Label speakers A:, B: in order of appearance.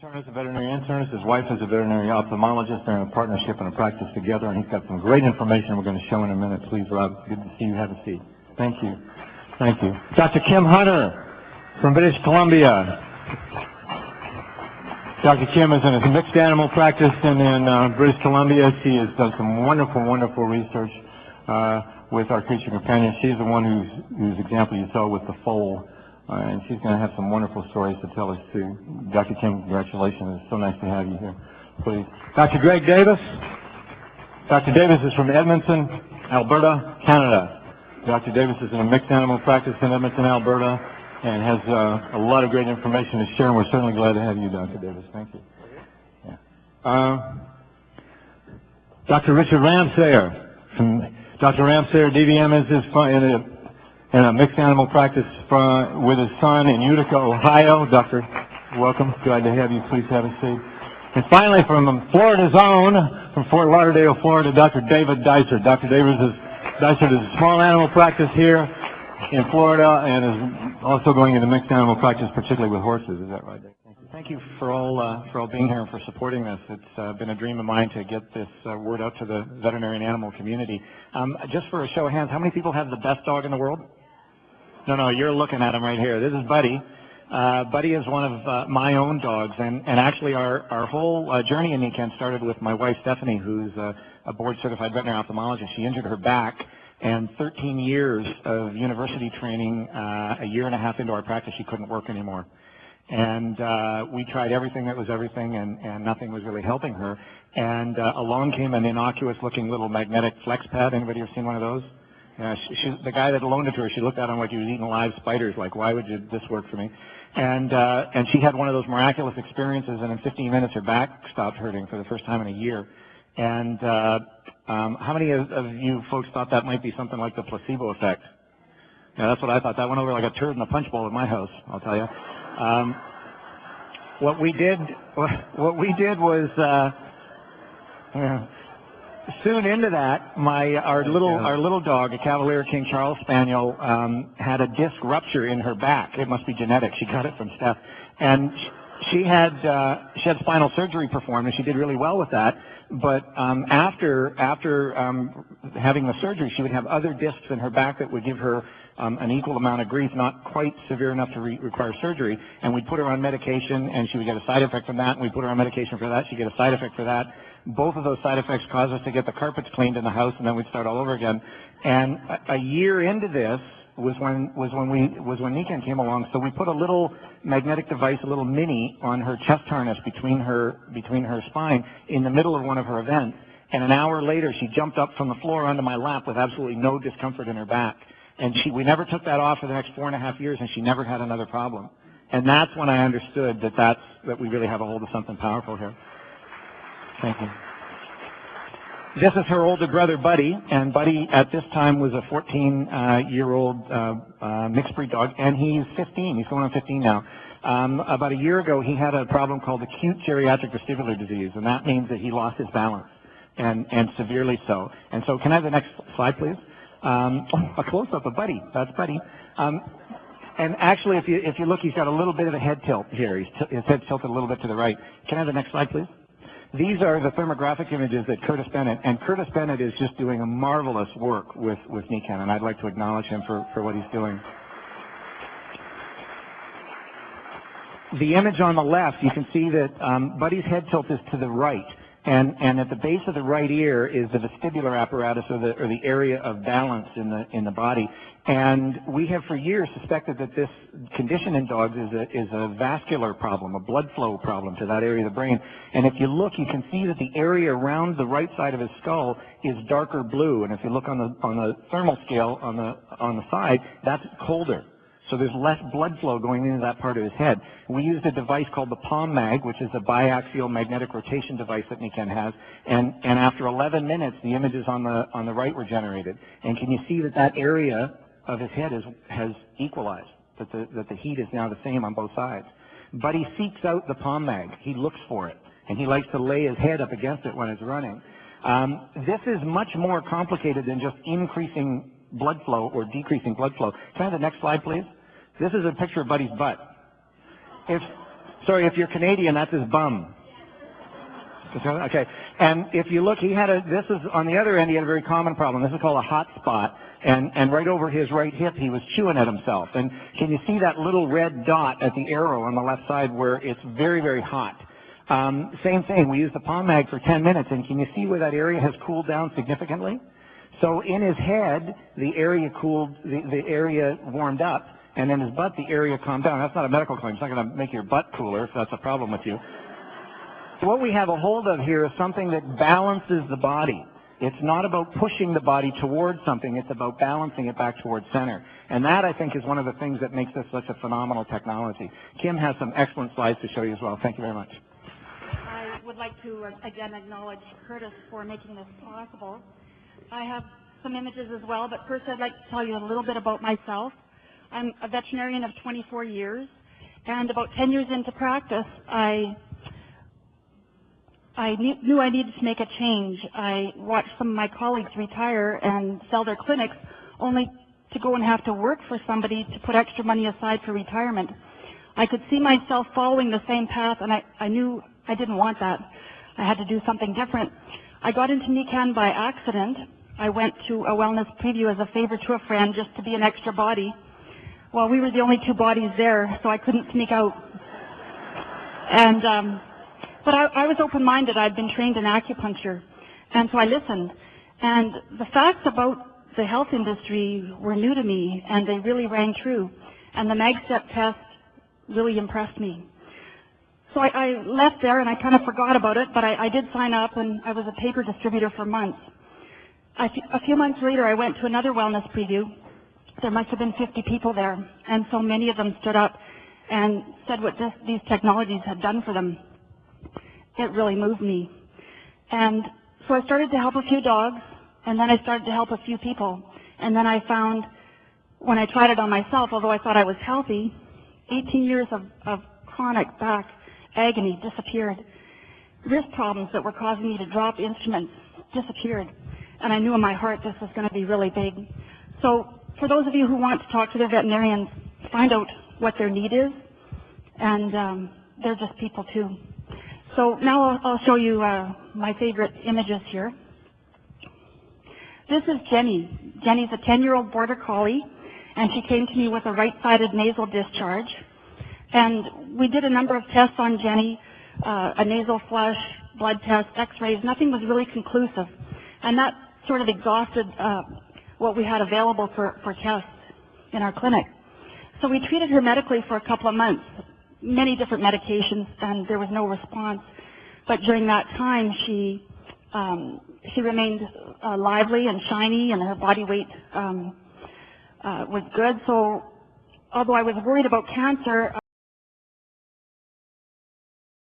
A: Turner's a veterinary internist. His wife is a veterinary ophthalmologist. They're in a partnership and a practice together, and he's got some great information we're going to show in a minute. Please, Rob, good to see you. Have a seat. Thank you. Thank you. Dr. Kim Hunter from British Columbia. Dr. Kim is in a mixed animal practice in British Columbia. She has done some wonderful, wonderful research with our creature companion. She's the one whose example you saw with the foal. And she's going to have some wonderful stories to tell us too. Dr. Kim, congratulations. It's so nice to have you here. Please. Dr. Greg Davis. Dr. Davis is from Edmonton, Alberta, Canada. Dr. Davis is in a mixed animal practice in Edmonton, Alberta, and has a lot of great information to share, and we're certainly glad to have you, Dr. Davis. Thank you. Yeah. Dr. Richard Ramsayer. Dr. Ramsayer, DVM, is in a mixed animal practice with his son in Utica, Ohio. Doctor, welcome. Glad to have you. Please have a seat. And finally, from Florida's own, from Fort Lauderdale, Florida, Dr. David Dysert. Dr. Dysert is a small animal practice here in Florida and is also going into mixed animal practice, particularly with horses. Is that right, Dave?
B: Thank you for all being here and for supporting this. It's been a dream of mine to get this word out to the veterinary and animal community. Just for a show of hands, how many people have the best dog in the world? No, you're looking at him right here. This is Buddy. Buddy is one of my own dogs, and actually our whole journey in NECAN started with my wife, Stephanie, who's a board-certified veterinary ophthalmologist. She injured her back, and 13 years of university training, a year and a half into our practice, she couldn't work anymore. And we tried everything that was everything, and nothing was really helping her. And along came an innocuous-looking little magnetic flex pad. Anybody ever seen one of those? The guy that loaned it to her, she looked at him like he was eating live spiders, like, why would this work for me? And she had one of those miraculous experiences, and in 15 minutes her back stopped hurting for the first time in a year. And how many of you folks thought that might be something like the placebo effect? Yeah, that's what I thought. That went over like a turd in a punch bowl at my house, I'll tell you. What we did was soon into that, our little dog, a Cavalier King Charles Spaniel, had a disc rupture in her back. It must be genetic. She got it from Steph, and she had spinal surgery performed, and she did really well with that. But after having the surgery, she would have other discs in her back that would give her an equal amount of grief, not quite severe enough to require surgery. And we'd put her on medication, and she would get a side effect from that. And we'd put her on medication for that. She'd get a side effect for that. Both of those side effects caused us to get the carpets cleaned in the house, and then we'd start all over again. And a year into this was when NECAN came along. So we put a little magnetic device, a little mini, on her chest harness between her spine in the middle of one of her events. And an hour later, she jumped up from the floor onto my lap with absolutely no discomfort in her back. And we never took that off for the next 4.5 years, and she never had another problem. And that's when I understood that we really have a hold of something powerful here. Thank you. This is her older brother, Buddy, and Buddy at this time was a 14-year-old mixed breed dog, and he's 15. He's going on 15 now. About a year ago, he had a problem called acute geriatric vestibular disease, and that means that he lost his balance, and severely so. And so, can I have the next slide, please? A close-up of Buddy. That's Buddy. And actually, if you look, he's got a little bit of a head tilt here. His head's tilted a little bit to the right. Can I have the next slide, please? These are the thermographic images that Curtis Bennett, and Curtis Bennett is just doing a marvelous work with NECAN, and I'd like to acknowledge him for what he's doing. The image on the left, you can see that Buddy's head tilt is to the right, and at the base of the right ear is the vestibular apparatus, or the area of balance in the body. And we have for years suspected that this condition in dogs is a vascular problem, a blood flow problem to that area of the brain. And if you look, you can see that the area around the right side of his skull is darker blue. And if you look on the thermal scale on the side, that's colder. So there's less blood flow going into that part of his head. We used a device called the Palm Mag, which is a biaxial magnetic rotation device that NECAN has. And after 11 minutes, the images on the right were generated. And can you see that area of his head has equalized, that the heat is now the same on both sides. But he seeks out the Palm Mag. He looks for it, and he likes to lay his head up against it when it's running. This is much more complicated than just increasing blood flow or decreasing blood flow. Can I have the next slide, please? This is a picture of Buddy's butt. Sorry, if you're Canadian, that's his bum. Okay, and if you look, this is, on the other end, he had a very common problem. This is called a hot spot, and right over his right hip, he was chewing at himself. And can you see that little red dot at the arrow on the left side where it's very, very hot? Same thing, we used the palm mag for 10 minutes, and can you see where that area has cooled down significantly? So in his head, the area cooled, the area warmed up, and in his butt, the area calmed down. That's not a medical claim. It's not going to make your butt cooler if that's a problem with you. What we have a hold of here is something that balances the body. It's not about pushing the body towards something. It's about balancing it back towards center. And that, I think, is one of the things that makes this such a phenomenal technology. Kim has some excellent slides to show you as well. Thank you very much.
C: I would like to, again, acknowledge Curtis for making this possible. I have some images as well, but first I'd like to tell you a little bit about myself. I'm a veterinarian of 24 years, and about 10 years into practice, I knew I needed to make a change. I watched some of my colleagues retire and sell their clinics only to go and have to work for somebody to put extra money aside for retirement. I could see myself following the same path, and I knew I didn't want that. I had to do something different. I got into NECAN by accident. I went to a wellness preview as a favor to a friend just to be an extra body. Well, we were the only two bodies there, so I couldn't sneak out. And but I was open-minded. I'd been trained in acupuncture, and so I listened. And the facts about the health industry were new to me, and they really rang true. And the MagStep test really impressed me. So I left there, and I kind of forgot about it, but I did sign up, and I was a paper distributor for months. A few months later, I went to another wellness preview. There must have been 50 people there, and so many of them stood up and said what these technologies had done for them. It really moved me. And so I started to help a few dogs, and then I started to help a few people. And then I found, when I tried it on myself, although I thought I was healthy, 18 years of chronic back agony disappeared. Wrist problems that were causing me to drop instruments disappeared. And I knew in my heart this was going to be really big. So for those of you who want to talk to their veterinarians, find out what their need is. And they're just people too. So now I'll show you my favorite images here. This is Jenny. Jenny's a 10-year-old border collie, and she came to me with a right-sided nasal discharge. And we did a number of tests on Jenny, a nasal flush, blood test, x-rays. Nothing was really conclusive. And that sort of exhausted what we had available for tests in our clinic. So we treated her medically for a couple of months, many different medications, and there was no response. But during that time, she remained lively and shiny, and her body weight was good. So although I was worried about cancer,